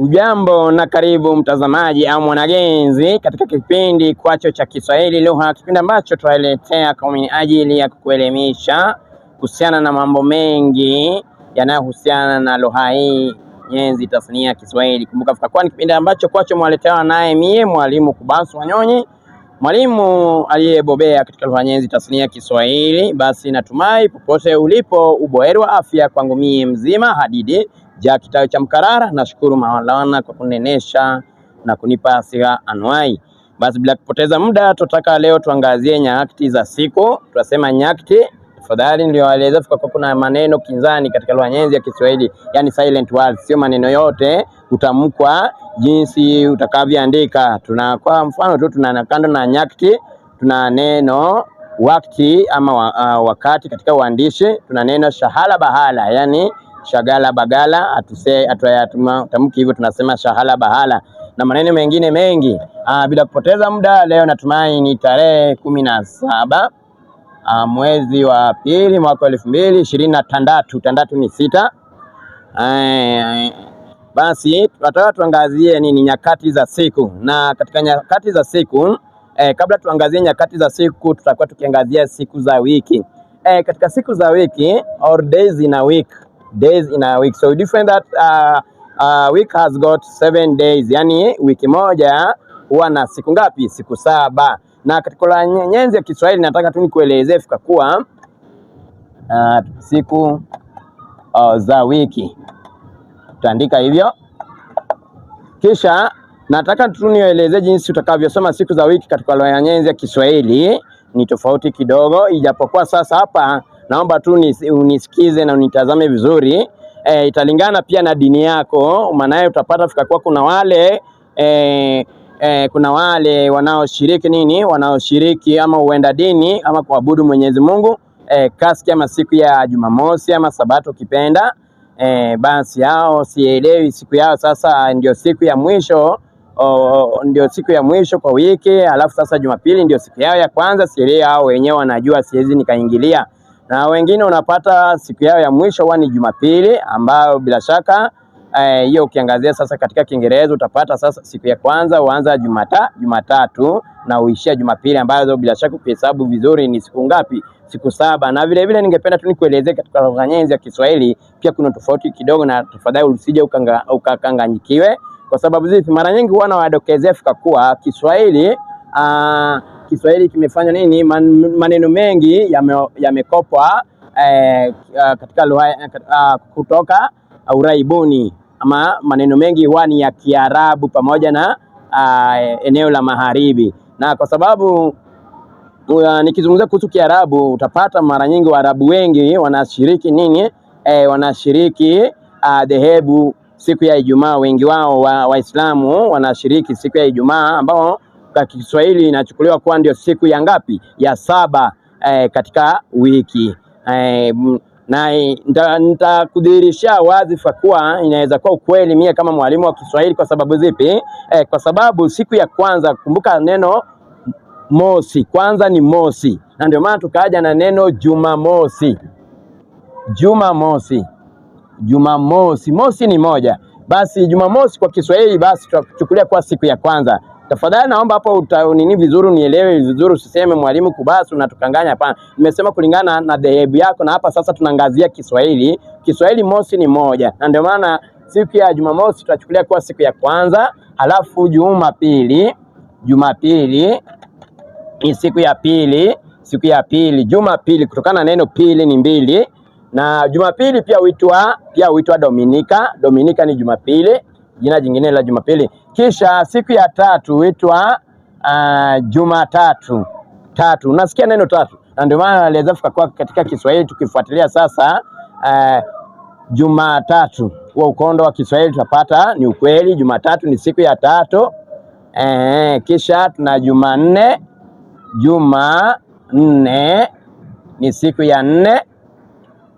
Ujambo na karibu mtazamaji au mwanagenzi katika kipindi kwacho cha Kiswahili Lugha, kipindi ambacho tunaletea kwa ajili ya kukuelimisha kuhusiana na mambo mengi yanayohusiana na lugha hii nyenzi tasnia ya Kiswahili. Kumbuka kwa ni kipindi ambacho kwacho mwaletewa naye mie mwalimu Kubasu Wanyonyi, mwalimu aliyebobea katika lugha nyenzi tasnia ya Kiswahili. Basi natumai popote ulipo uboheri wa afya. Kwangu mie mzima hadidi Kitabu cha Mkarara. Nashukuru Maulana kwa kunenesha na kunipa siha anwai. Basi bila kupoteza muda, tutaka leo tuangazie nyakati za siku. Tunasema nyakati, tafadhali nilioeleza kwa kuna maneno kinzani katika lugha nyenzi ya Kiswahili, yani silent words. Sio maneno yote utamkwa jinsi utakavyoandika. Kwa mfano tu tuna kando na nyakati, tuna neno wakati ama wakati katika uandishi. Tuna neno shahala bahala, yani shagala bagala, tamki hivyo tunasema shahala bahala na maneno mengine mengi. Bila kupoteza muda, leo natumai ni tarehe 17 mwezi wa pili mwaka 2023. Tandatu ni 6. Basi tunataka tuangazie nini nyakati za siku. Na katika nyakati za siku, kabla tuangazie nyakati za siku, tutakuwa tukiangazia siku za wiki. Katika siku za wiki or days in a week, so different that week has got 7 days, yani wiki moja huwa na siku ngapi? Siku 7. Na katika nyenzi ya Kiswahili nataka tu nikuelezee fika kuwa siku za wiki tutaandika hivyo, kisha nataka tu nielezee jinsi utakavyosoma siku za wiki katika nyenzi ya Kiswahili. Ni tofauti kidogo, ijapokuwa sasa hapa naomba tu unisikize na unitazame vizuri. Italingana pia na dini yako, maana utapata fika kuwa kuna wale wanaoshiriki ama uenda dini ama kuabudu Mwenyezi Mungu kaski ama siku ya Jumamosi ama Sabato kipenda. Basi hao sielewi siku yao sasa ndio siku ya mwisho, ndio siku ya mwisho kwa wiki, alafu sasa Jumapili ndio siku yao ya kwanza. Sielewi hao wenyewe wanajua, siwezi nikaingilia. Na wengine unapata siku yao ya mwisho huwa ni Jumapili, ambayo bila shaka hiyo ukiangazia sasa katika Kiingereza utapata sasa siku ya kwanza huanza Jumatatu na uishia Jumapili, ambazo bila shaka ukihesabu vizuri ni siku ngapi? Siku 7. Na vile vile ningependa tu nikuelezee katika lugha nyenzi ya Kiswahili pia kuna tofauti kidogo, na tafadhali usije ukakanganyikiwe. Kwa sababu zipi? Mara nyingi huwa nawadokezea fika kuwa Kiswahili kimefanya nini? Maneno mengi yamekopwa katika lugha kutoka Uraibuni, ama maneno mengi huwa ni ya Kiarabu pamoja na eneo la Magharibi. Na kwa sababu nikizungumzia kuhusu Kiarabu, utapata mara nyingi Waarabu wengi wanashiriki nini? Wanashiriki dhehebu siku ya Ijumaa. Wengi wao Waislamu wanashiriki siku ya Ijumaa, ambao kwa Kiswahili inachukuliwa kuwa ndio siku ya ngapi? Ya 7 katika wiki. Na nitakudhihirishia wazi kwa kuwa inaweza kuwa ukweli mie kama mwalimu wa Kiswahili. Kwa sababu zipi? Kwa sababu siku ya kwanza, kumbuka neno mosi, kwanza ni mosi, na ndio maana tukaja na neno Jumamosi. Mosi ni moja. Basi Jumamosi kwa Kiswahili basi tutachukulia kwa siku ya kwanza. Tafadhali naomba hapo utaunini vizuri, unielewe vizuri, usiseme mwalimu Kubasu na tukanganya. Hapana, nimesema kulingana na dhehebu yako, na hapa sasa tunaangazia Kiswahili mosi ni moja, na ndio maana siku ya Jumamosi tutachukulia kwa siku ya kwanza. Halafu Jumapili ni siku ya pili. Jumapili kutokana na neno pili ni 2, na Jumapili pia huitwa Dominika. Dominika ni Jumapili, jina jingine la Jumapili. Kisha siku ya tatu huitwa Jumatatu. Unasikia neno tatu, na ndio maana aliweza kwa katika Kiswahili tukifuatilia sasa Jumatatu. Kwa ukondo wa Kiswahili tutapata ni ukweli, Jumatatu ni siku ya tatu. Kisha tuna Jumanne ni siku ya 4.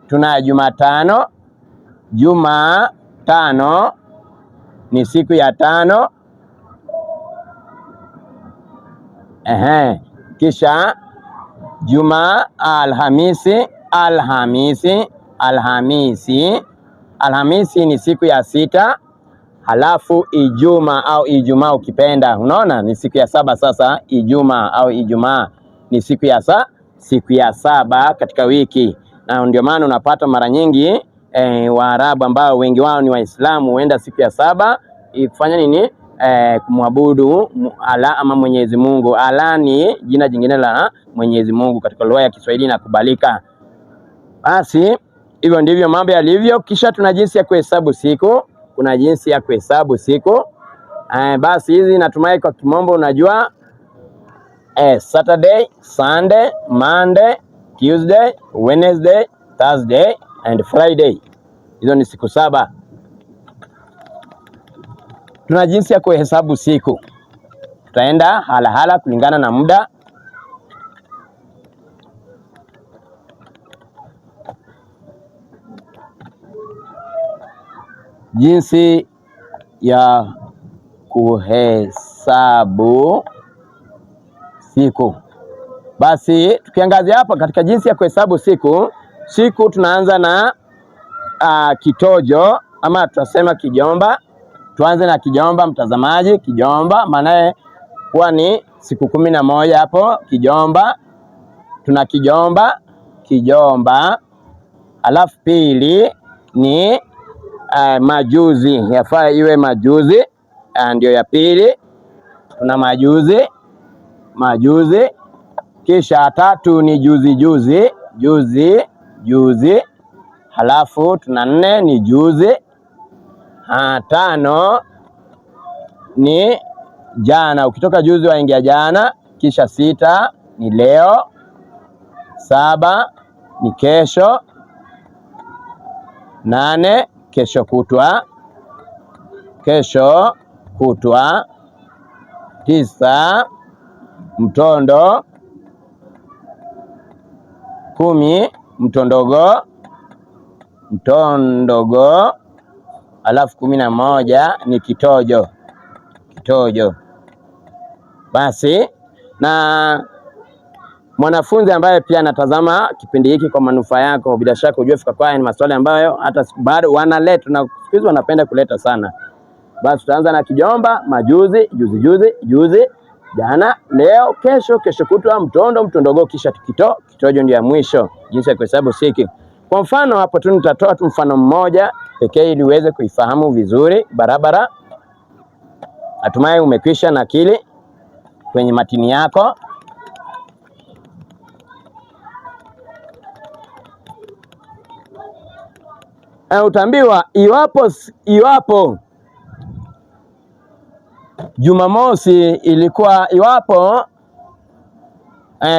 Tuna Jumatano ni siku ya 5. Kisha Alhamisi ni siku ya 6. halafu Ijumaa au Ijumaa ukipenda. Unaona ni siku ya saba sasa. Ijumaa au Ijumaa ni siku ya saba katika wiki, na ndio maana unapata mara nyingi Waarabu ambao wengi wao ni Waislamu huenda siku ya saba kufanya nini? Kumwabudu Allah ama Mwenyezi Mungu. Allah ni jina jingine la Mwenyezi Mungu katika lugha ya Kiswahili inakubalika. Basi hivyo ndivyo mambo yalivyo. Kisha tuna jinsi ya kuhesabu siku. Kuna jinsi ya kuhesabu siku. Basi hizi natumai kwa kimombo unajua. Saturday, Sunday, Monday, Tuesday, Wednesday, Thursday and Friday. Hizo ni siku saba. Tuna jinsi ya kuhesabu siku. Tutaenda halahala kulingana na muda. Jinsi ya kuhesabu siku. Basi tukiangazia hapa katika jinsi ya kuhesabu siku. Siku tunaanza na kitojo ama tutasema kijomba. Tuanze na kijomba mtazamaji. Kijomba maana huwa ni siku 11 hapo kijomba. Tuna kijomba. Alafu pili ni majuzi. Yafaa iwe majuzi, ndio ya pili. Tuna majuzi. Kisha tatu ni juzi. Halafu tuna 4 ni juzi. 5 ni jana, ukitoka juzi waingia jana. Kisha 6 ni leo. 7 ni kesho. 8 kesho kutwa. 9 mtondo. 10 mtondogo. Alafu 11 ni kitojo. Basi na mwanafunzi ambaye pia anatazama kipindi hiki kwa manufaa yako, bila shaka ujue fika kwa ni maswali ambayo hata bado wanaleta na siku hizi wanapenda kuleta sana. Basi tutaanza na kijomba, majuzi, juzi, jana, leo, kesho kutwa, mtondogo, kisha kitojo ndio ya mwisho. Jinsi ya kuhesabu siku. Kwa mfano hapo tu nitatoa tu mfano mmoja pekee ili uweze kuifahamu vizuri barabara. Natumai umekwisha nakili kwenye matini yako. Utaambiwa iwapo Jumamosi ilikuwa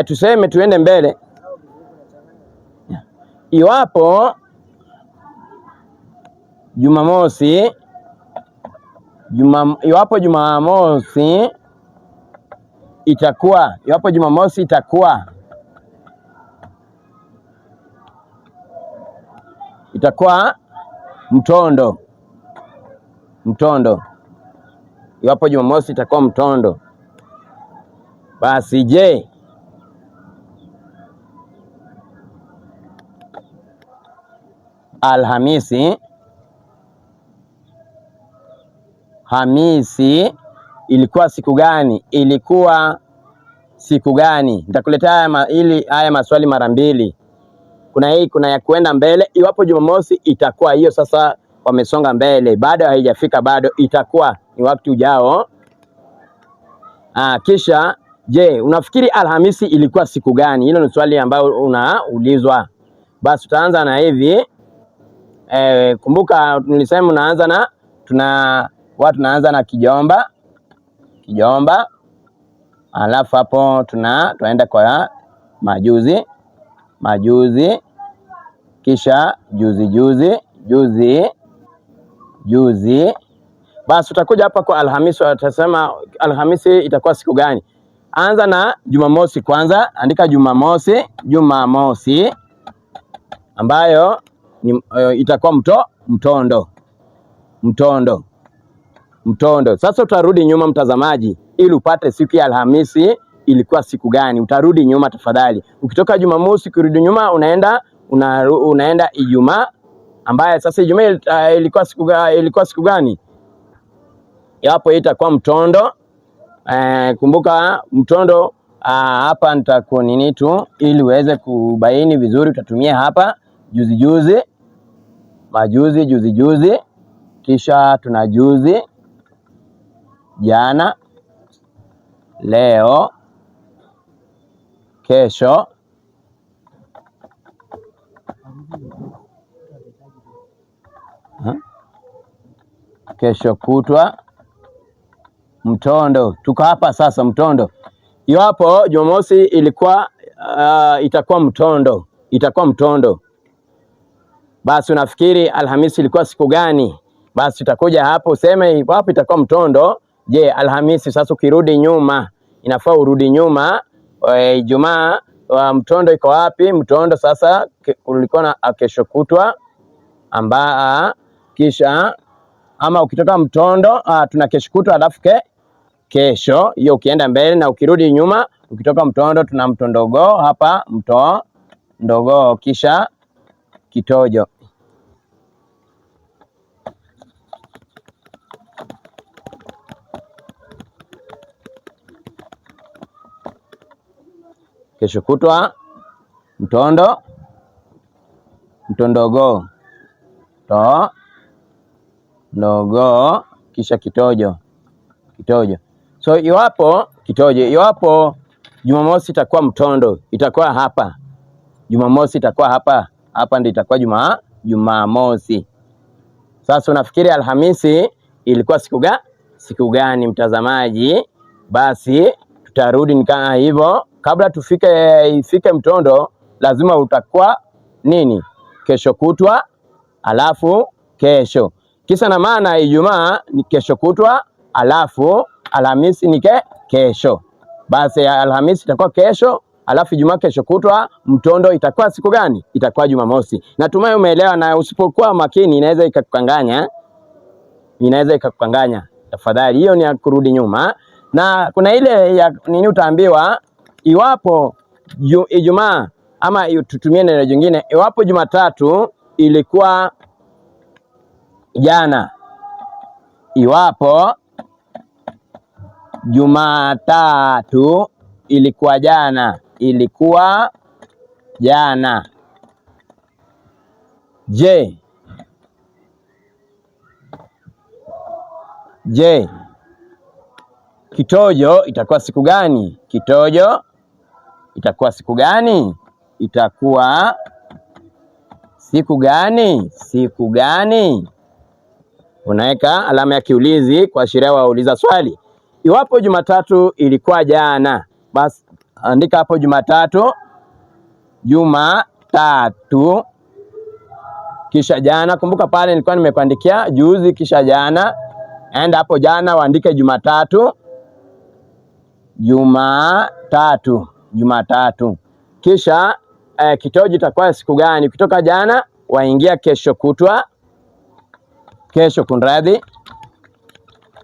tuseme tuende mbele. Iwapo Jumamosi itakuwa mtondo. Iwapo Jumamosi itakuwa mtondo. Basi je, Alhamisi ilikuwa siku gani? Nitakuletea haya maswali mara mbili. Kuna ya kuenda mbele. Iwapo Jumamosi itakuwa hiyo, sasa wamesonga mbele, bado haijafika, bado itakuwa ni wakati ujao. Kisha je, unafikiri Alhamisi ilikuwa siku gani? Hilo ni swali ambalo unaulizwa. Basi tutaanza na hivi. Kumbuka nilisema tunaanza na kijomba. Alafu hapo tunaenda kwa majuzi. Kisha juzi. Basi utakuja hapa kwa Alhamisi, utasema Alhamisi itakuwa siku gani? Anza na Jumamosi kwanza. Andika Jumamosi ambayo itakuwa mtondo. Sasa utarudi nyuma mtazamaji, ili upate siku ya Alhamisi ilikuwa siku gani. Utarudi nyuma tafadhali. Ukitoka Jumamosi kurudi nyuma unaenda Ijumaa, ambaye sasa Ijumaa ilikuwa siku gani? Iwapo itakuwa mtondo, kumbuka mtondo hapa nitakuwa nini tu, ili uweze kubaini vizuri utatumia hapa juzi juzi, majuzi, juzi juzi, kisha tuna juzi, jana, leo, kesho, kesho kutwa, mtondo. Tuko hapa sasa mtondo. Iwapo Jumamosi ilikuwa itakuwa mtondo, basi unafikiri Alhamisi ilikuwa siku gani? Basi utakuja hapo useme iwapo itakuwa mtondo, je, Alhamisi sasa ukirudi nyuma, inafaa urudi nyuma, Ijumaa mtondo iko wapi? Mtondo sasa ulikuwa na kesho kutwa, kisha ama ukitoka mtondo tuna kesho kutwa alafu kesho, hiyo ukienda mbele, na ukirudi nyuma ukitoka mtondo tuna mtondogo hapa, mtondogo, kisha kitojo. Kesho kutwa, mtondo, mtondogo, ndogo, kisha kitojo. So iwapo Jumamosi itakuwa mtondo, itakuwa hapa. Jumamosi itakuwa hapa ndio itakuwa Jumamosi. Sasa unafikiri Alhamisi ilikuwa siku gani mtazamaji? Basi tutarudi nikana hivyo. Kabla ifike mtondo, lazima utakuwa nini? Kesho kutwa alafu kesho. Kisa na maana Ijumaa ni kesho kutwa alafu Alhamisi ni kesho. Basi Alhamisi itakuwa kesho alafu Ijumaa kesho kutwa, mtondo itakuwa siku gani? Itakuwa Jumamosi. Natumai umeelewa, na usipokuwa makini inaweza ikakukanganya. Tafadhali, hiyo ni ya kurudi nyuma. Na kuna ile ya nini utaambiwa, iwapo Ijumaa, ama tutumie neno jingine, iwapo Jumatatu ilikuwa jana. Iwapo Jumatatu ilikuwa jana. Je, kitojo itakuwa siku gani? Itakuwa siku gani? Unaweka alama ya kiulizi kuashiria wauliza swali. Iwapo Jumatatu ilikuwa jana, basi andika hapo Jumatatu, kisha jana. Kumbuka pale nilikuwa nimekuandikia juzi kisha jana. Enda hapo jana waandike Jumatatu. Kisha kitojo itakuwa siku gani? Kutoka jana waingia kesho kutwa. Kunradhi.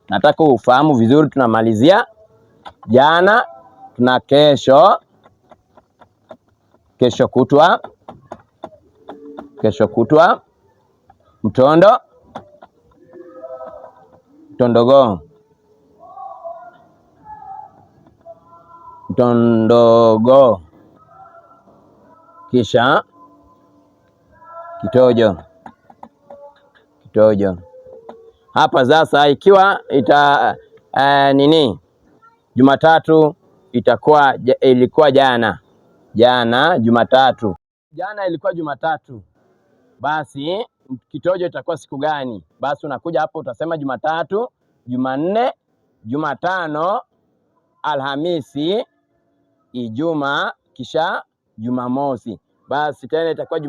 Nataka ufahamu vizuri, tunamalizia jana, tuna kesho kutwa, mtondo, mtondogo, kisha kitojo. Hapa sasa ikiwa Jumatatu ilikuwa jana, Jumatatu. Jana ilikuwa Jumatatu. Basi kitojo itakuwa siku gani? Basi unakuja hapo utasema Jumatatu, Jumanne, Jumatano, Alhamisi, Ijumaa, kisha Jumamosi. Basi tena itakuwa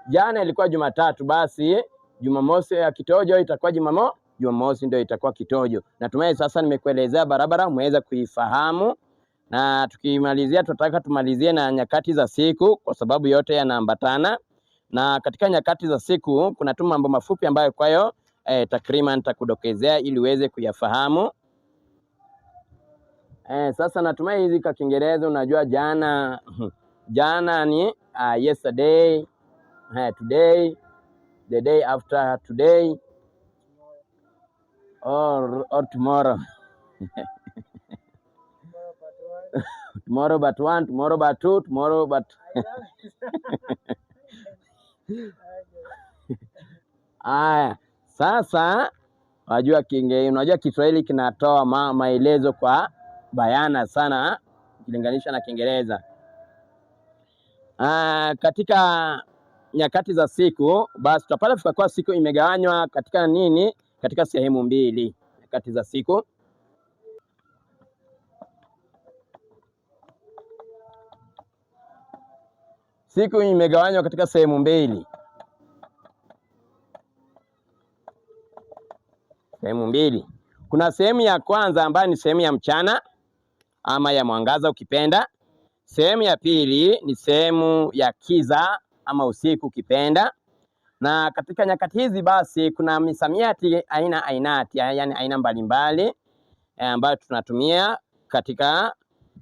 jana ilikuwa Jumatatu, basi Jumamosi ya kitojo itakuwa Jumamosi ndio itakuwa kitojo. Natumai sasa nimekuelezea barabara umeweza kuifahamu, na tukimalizia tutataka tumalizie na nyakati za siku kwa sababu yote yanaambatana. Na katika nyakati za siku kuna tu mambo mafupi ambayo kwayo takriban nitakudokezea ili uweze kuyafahamu. Sasa natumai hizi kwa Kiingereza unajua jana ni yesterday, today, the day after today, or tomorrow. Tomorrow but one, tomorrow but two, tomorrow but aya. Sasa unajua Kiswahili kinatoa maelezo kwa bayana sana ukilinganisha na Kiingereza. Katika nyakati za siku basi tutapata tukakuwa siku imegawanywa katika nini? Katika sehemu mbili. Nyakati za siku imegawanywa katika sehemu mbili. Kuna sehemu ya kwanza ambayo ni sehemu ya mchana ama ya mwangaza ukipenda. Sehemu ya pili ni sehemu ya kiza ama usiku ukipenda. Na katika nyakati hizi basi kuna misamiati yani aina mbalimbali ambayo tunatumia katika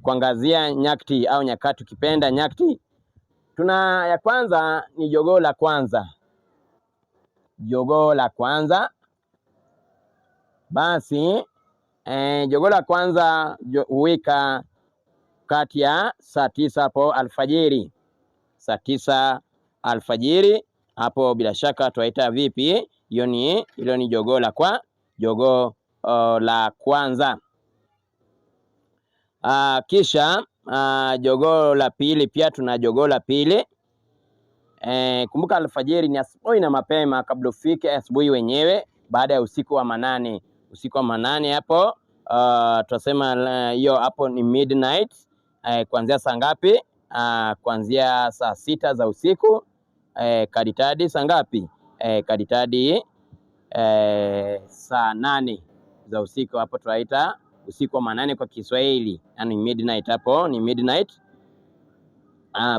kuangazia nyakati au nyakati ukipenda nyakati. Tuna ya kwanza ni jogoo la kwanza. Jogoo la kwanza. Basi jogoo la kwanza huwika kati ya saa 9 hapo alfajiri. Saa 9 alfajiri hapo bila shaka tuaita vipi? Hilo ni jogoo la kwanza. Kisha jogoo la pili, pia tuna jogoo la pili. Kumbuka alfajiri ni asubuhi na mapema kabla ufike asubuhi wenyewe, baada ya usiku wa manane. Usiku wa manane hapo tunasema hiyo hapo ni midnight. Kuanzia saa ngapi? Kuanzia saa 6 za usiku kaditadi saa ngapi? Kaditadi saa 8 za usiku. Hapo tunaita usiku wa manane kwa Kiswahili, yani midnight. Hapo ni midnight.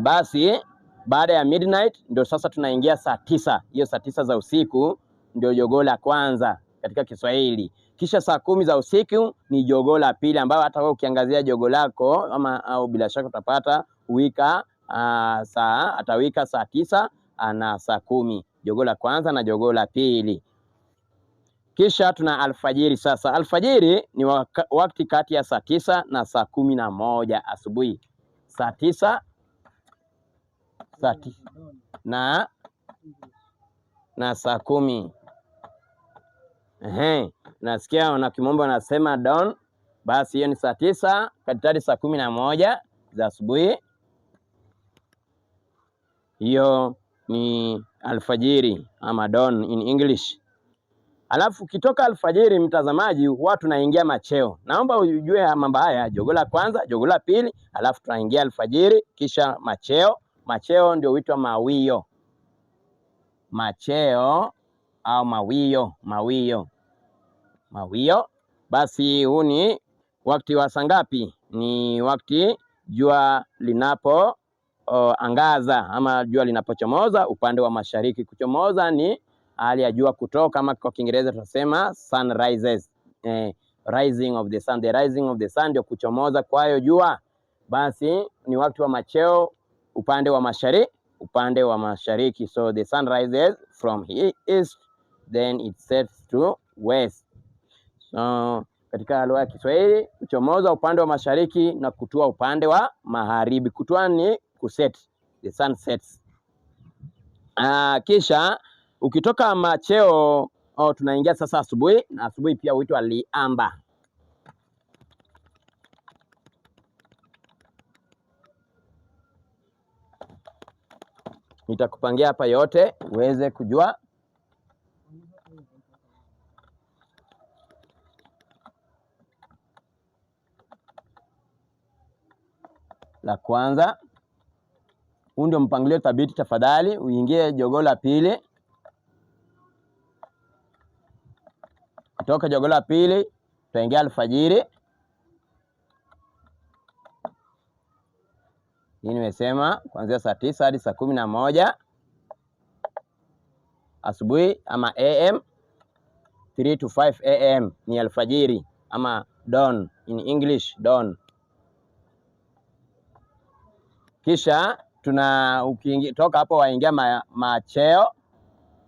Basi baada ya midnight ndio sasa tunaingia saa 9. Hiyo saa 9 za usiku ndio jogoo la kwanza katika Kiswahili. Kisha saa 10 za usiku ni jogoo la pili, ambayo hata wewe ukiangazia jogoo lako au bila shaka utapata atawika saa 9 na saa 10. Jogoo la kwanza na jogoo la pili. Kisha tuna alfajiri. Sasa alfajiri ni wakati kati ya saa 9 na saa 11 asubuhi. Saa 9 na saa 10. Nasikia wana kimombo wanasema dawn. Basi hiyo ni saa 9 kaditadi saa 11 za asubuhi. Hiyo ni alfajiri ama dawn in English. Alafu kitoka alfajiri, mtazamaji, huwa tunaingia macheo. Naomba ujue mambo haya: jogoo la kwanza, jogoo la pili, alafu tunaingia alfajiri, kisha macheo. Macheo ndio huitwa mawio. Macheo au mawio. Basi huu ni wakati wa saa ngapi? Ni wakati jua linapo angaza ama jua linapochomoza upande wa mashariki. Kuchomoza ni hali ya jua kutoka, kama kwa Kiingereza tunasema sun rises. Rising of the sun. The rising of the sun ndio kuchomoza kwa hiyo jua. Basi ni wakati wa macheo upande wa mashariki. So the sun rises from east, then it sets to west. So katika lugha ya Kiswahili, kuchomoza upande wa mashariki na kutua upande wa magharibi. Kutua ni kuset. The sun sets. Kisha ukitoka macheo tunaingia sasa asubuhi, na asubuhi pia huitwa liamba. Nitakupangia hapa yote uweze kujua. La kwanza, huu ndio mpangilio thabiti. Tafadhali uingie jogoo la pili. Kutoka jogoo la pili tutaingia alfajiri. Hii nimesema kuanzia saa 9 hadi saa 11 asubuhi ama AM. 3 to 5 AM ni alfajiri ama dawn in English, dawn. Kisha ukitoka hapo waingia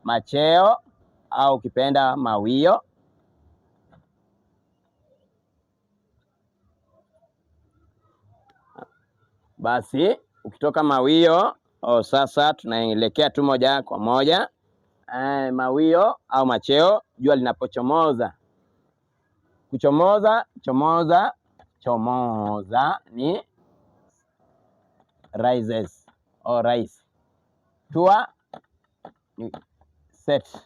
macheo au ukipenda mawio. Basi ukitoka mawio sasa tunaelekea tu moja kwa moja mawio au macheo, jua linapochomoza. Kuchomoza, chomoza ni rises or rise. Tua ni sets.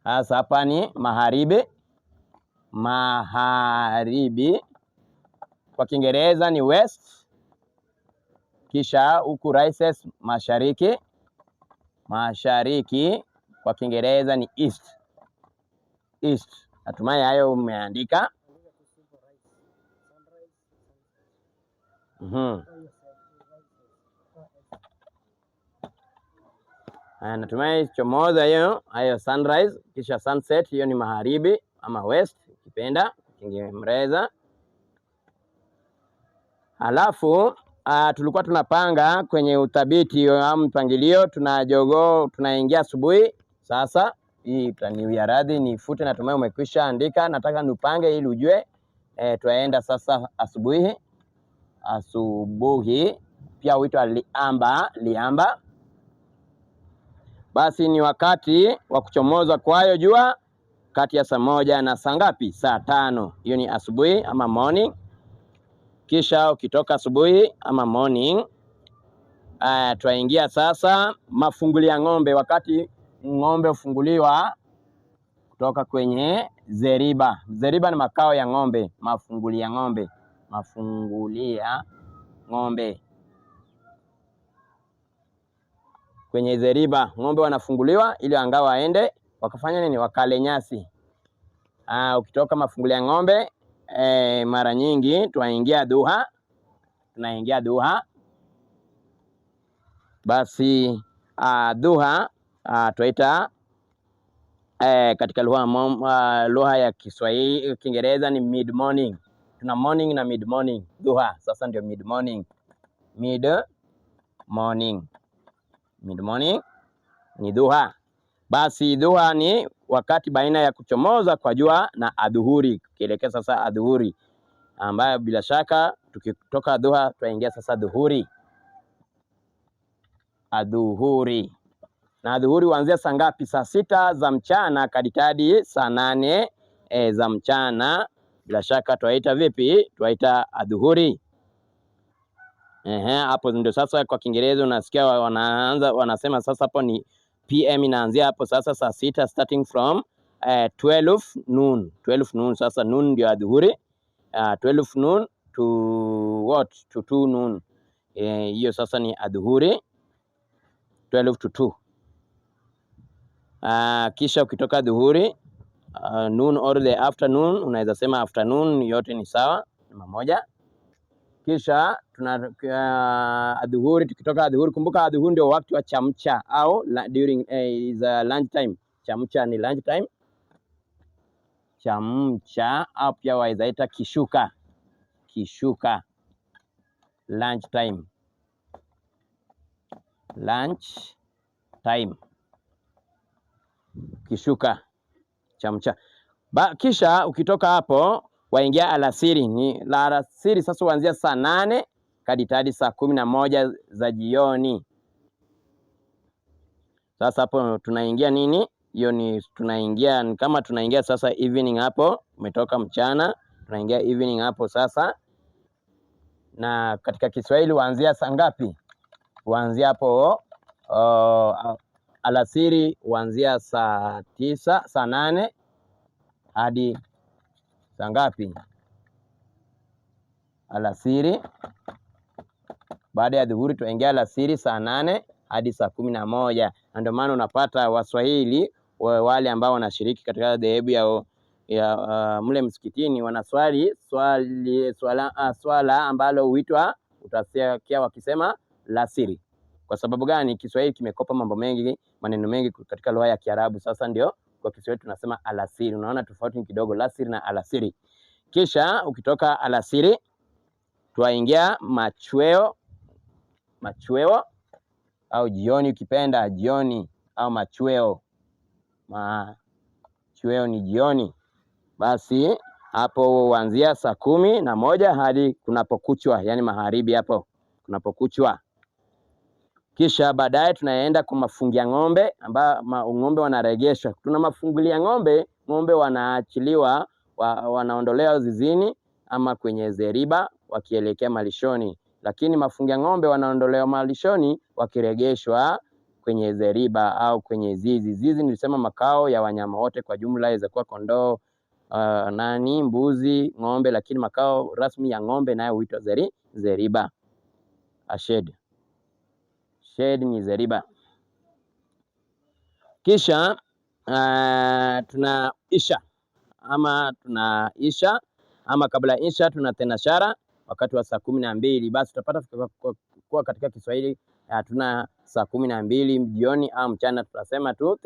Sasa hapa ni magharibi. Magharibi kwa Kiingereza ni west. Kisha huku rises mashariki. Mashariki kwa Kiingereza ni east. East. Natumai hayo umeandika. Natumai chomoza hayo sunrise, kisha sunset, hiyo ni magharibi ama west ukipenda Kiingereza. Halafu tulikuwa tunapanga kwenye uthabiti au mpangilio, tunaingia asubuhi. Sasa hii utaniwia radhi nifute, natumai umekwisha andika, nataka nipange ili ujue. Tuaenda sasa asubuhi. Asubuhi pia huitwa liamba. Basi ni wakati wa kuchomoza kwayo jua kati ya saa 1 na saa ngapi? Saa 5. Hiyo ni asubuhi ama morning. Kisha ukitoka asubuhi ama morning, tuingia sasa mafungulia ng'ombe. Wakati ng'ombe ufunguliwa kutoka kwenye zeriba. Zeriba ni makao ya ng'ombe. Mafungulia ng'ombe. Mafungulia ng'ombe. Kwenye zeriba ng'ombe wanafunguliwa ili angawa waende wakafanya nini? Wakale nyasi. Ukitoka mafungulia ng'ombe mara nyingi tunaingia duha. Tunaingia duha. Basi duha tuita katika lugha ya Kiswahili Kiingereza ni mid morning. Tuna morning na mid morning. Duha sasa ndio mid morning. Mid morning. Mid morning ni duha. Basi duha ni wakati baina ya kuchomoza kwa jua na adhuhuri, kielekea sasa adhuhuri, ambayo bila shaka tukitoka duha tuingia sasa adhuhuri. Adhuhuri. Na adhuhuri huanzia saa ngapi? Saa 6 za mchana hadi saa 8 za mchana. Bila shaka tuaita vipi? Tuaita adhuhuri. Hapo ndio sasa kwa Kiingereza unasikia wanasema sasa hapo ni PM, inaanzia hapo sasa saa 6 starting from 12 noon. 12 noon sasa noon ndio adhuhuri. 12 noon to what? To 2 noon. Hiyo sasa ni adhuhuri. 12 to 2. Kisha ukitoka adhuhuri noon or the afternoon, unaweza sema afternoon, yote ni sawa, ni moja. Kisha tuna adhuhuri. Tukitoka adhuhuri, kumbuka adhuhuri ndio wakati wa chamcha au during is lunch time. Chamcha ni lunch time. Chamcha au pia waizaita kishuka. Kishuka, lunch time. Lunch time, kishuka, chamcha. Kisha ukitoka hapo waingia alasiri. Ni la alasiri sasa huanzia saa 8 hadi saa 11 za jioni. Sasa hapo tunaingia nini? Hiyo ni tunaingia kama tunaingia sasa evening hapo. Umetoka mchana, tunaingia evening hapo sasa. Na katika Kiswahili huanzia saa ngapi? Huanzia hapo alasiri huanzia saa 9, saa 8 hadi saa ngapi? Alasiri. Baada ya dhuhuri tuingia alasiri saa 8 hadi saa 11. Na ndio maana unapata Waswahili wale ambao wanashiriki katika dhehebu ya mle msikitini wanaswali swala ambalo huitwa, utasikia wakisema lasiri. Kwa sababu gani? Kiswahili kimekopa mambo mengi, maneno mengi katika lugha ya Kiarabu. Sasa ndio kwa Kiswahili tunasema alasiri. Unaona tofauti kidogo lasiri na alasiri. Kisha ukitoka alasiri tuingia machweo. Machweo au jioni ukipenda, jioni au machweo. Machweo ni jioni. Basi hapo huanzia saa 11 hadi kunapokuchwa, yani magharibi hapo kunapokuchwa. Kisha baadaye tunaenda kwa mafungia ng'ombe, ambao ng'ombe wanaregeshwa. Tuna mafungulia ng'ombe, ng'ombe wanaachiliwa, wanaondolewa zizini ama kwenye zeriba wakielekea malishoni, lakini mafungia ng'ombe wanaondolewa malishoni wakiregeshwa kwenye zeriba au kwenye zizi. Zizi nilisema makao ya wanyama wote kwa jumla, inaweza kuwa kondoo, mbuzi, ng'ombe, lakini makao rasmi ya ng'ombe nayo huitwa zeriba. Shed ni zeriba. Kisha tunaisha ama kabla isha tuna tenashara wakati wa saa 12. Basi tutapata kwa katika Kiswahili tuna saa 12 jioni au mchana, tunasema tu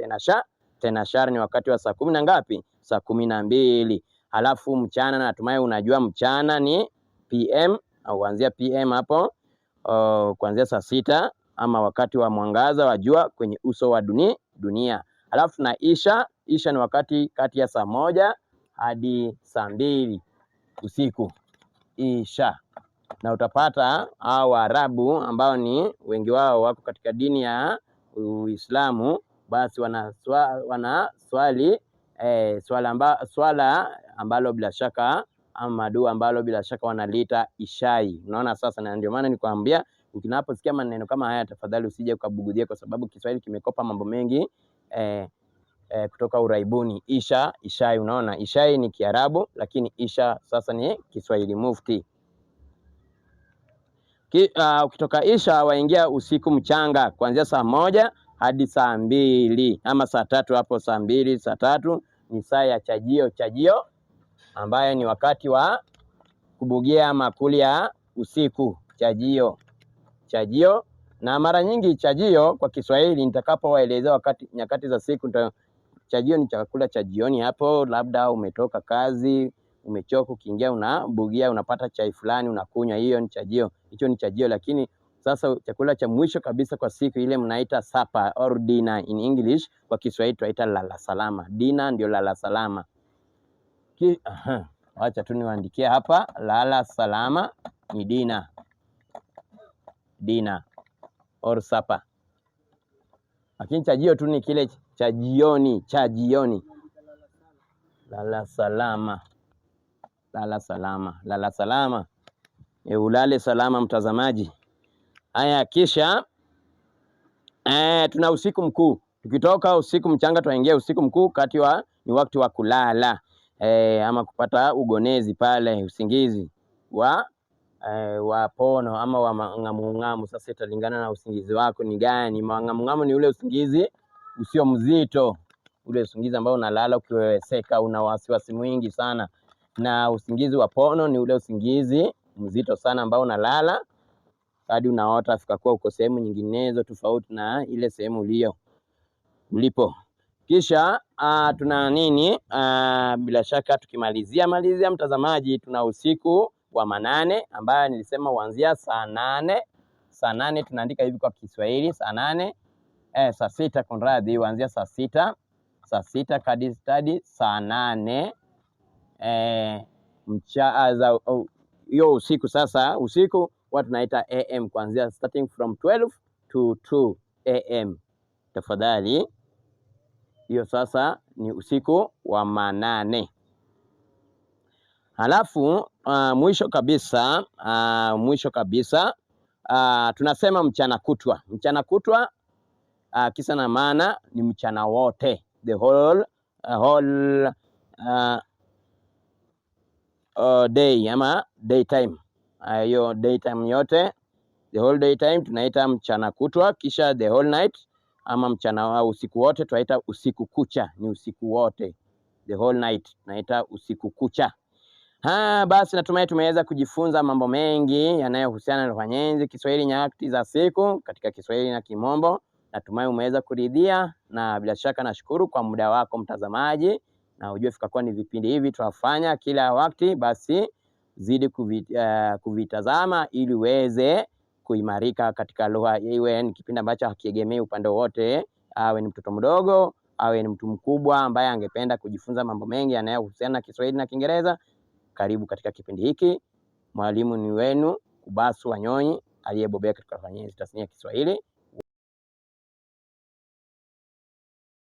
tenashara ni wakati wa saa 10 na ngapi? Saa 12. Halafu mchana, natumai unajua mchana ni PM au kuanzia PM hapo kuanzia saa 6 ama wakati wa mwangaza wa jua kwenye uso wa dunia. Halafu na isha ni wakati kati ya saa 1 hadi saa 2 usiku, isha. Na utapata hao Waarabu ambao ni wengi wao wako katika dini ya Uislamu, basi wana swala ambalo bila shaka ama dua ambalo bila shaka wanaliita ishai. Unaona sasa, na ndio maana nikwambia ukinaposikia maneno kama haya tafadhali usije ukabugudia, kwa sababu Kiswahili kimekopa mambo mengi kutoka Uraibuni. Ishai, unaona ishai ni Kiarabu, lakini isha sasa ni Kiswahili mufti. Ukitoka isha waingia usiku mchanga kuanzia saa 1 hadi saa 2 ama saa 3 hapo. Saa 2 saa 3 ni saa ya chajio ambayo ni wakati wa kubugia makuli ya usiku. Chajio na mara nyingi chajio kwa Kiswahili nitakapowaelezea wakati nyakati za siku, chajio ni chakula cha jioni hapo, labda umetoka kazi umechoka, ukiingia unabugia, unapata chai fulani unakunywa, hiyo ni chajio. Hicho ni chajio. Lakini sasa chakula cha mwisho kabisa kwa siku ile mnaita supper or dinner in English, kwa Kiswahili tunaita lala salama. Dinner ndio lala salama. Acha tu niwaandikie hapa, lala salama ni dinner or supper. Lakini chajio tu ni kile cha jioni, lala salama. Ulale salama mtazamaji. Haya, kisha tuna usiku mkuu. Tukitoka usiku mchanga tunaingia usiku mkuu, ni wakati wa kulala ama kupata ugonezi pale, usingizi wa pono ama wa ng'amu. Sasa italingana na usingizi wako ni gani. Ng'amu ni ule usingizi usio mzito, ule usingizi ambao unalala ukiweweseka, una wasiwasi mwingi sana. Na usingizi wa pono ni ule usingizi mzito sana ambao unalala hadi unaota afikakuwa uko sehemu nyinginezo tofauti na ile sehemu ulipo. Kisha tuna nini? Bila shaka tukimalizia mtazamaji, tuna usiku wa manane ambayo nilisema huanzia saa 8. Saa 8 tunaandika hivi kwa Kiswahili, saa 8 saa 6 kunradhi, huanzia saa 6 kadi saa 8 hiyo usiku. Sasa usiku watu tunaita AM, kuanzia starting from 12 to 2 AM. Tafadhali, hiyo sasa ni usiku wa manane. Halafu mwisho kabisa tunasema mchana kutwa. Kisa na maana ni mchana wote, the whole day ama daytime. Hiyo daytime yote, the whole daytime tunaita mchana kutwa. Kisha the whole night ama mchana au usiku wote tunaita usiku kucha, ni usiku wote, the whole night tunaita usiku kucha. Basi natumai tumeweza kujifunza mambo mengi yanayohusiana na lugha nyenzi Kiswahili nyakati za siku katika Kiswahili na Kimombo. Natumai umeweza kuridhia, na bila shaka nashukuru kwa muda wako mtazamaji, na ujue fikakuwa ni vipindi hivi tunafanya kila wakati, basi zidi kuvitazama ili uweze kuimarika katika lugha. Iwe ni kipindi ambacho hakiegemei upande wote, awe ni mtoto mdogo, awe ni mtu mkubwa ambaye angependa kujifunza mambo mengi yanayohusiana na Kiswahili na Kiingereza, Karibu katika kipindi hiki. Mwalimu ni wenu Kubasu Wanyonyi aliyebobea katika tasnia ya Kiswahili.